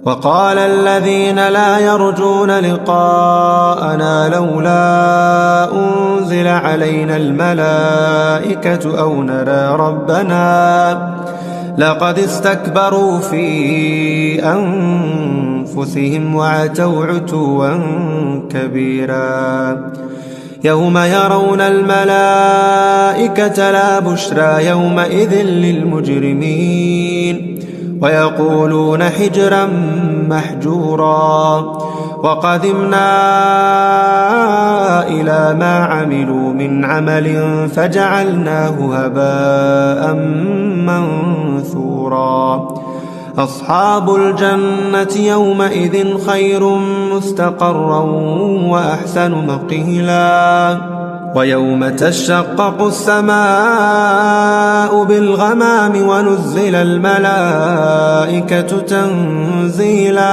وقال الذين لا يرجون لقاءنا لولا أنزل علينا الملائكة أو نرى ربنا لقد استكبروا في أنفسهم وعتوا عتوا كبيرا يوم يرون الملائكة لا بشرى يومئذ للمجرمين ويقولون حجرا محجورا وقدمنا إلى ما عملوا من عمل فجعلناه هباء منثورا أصحاب الجنة يومئذ خير مستقرا وأحسن مقيلا ويوم تشقق السماء بالغمام ونزل الملائكة تنزيلا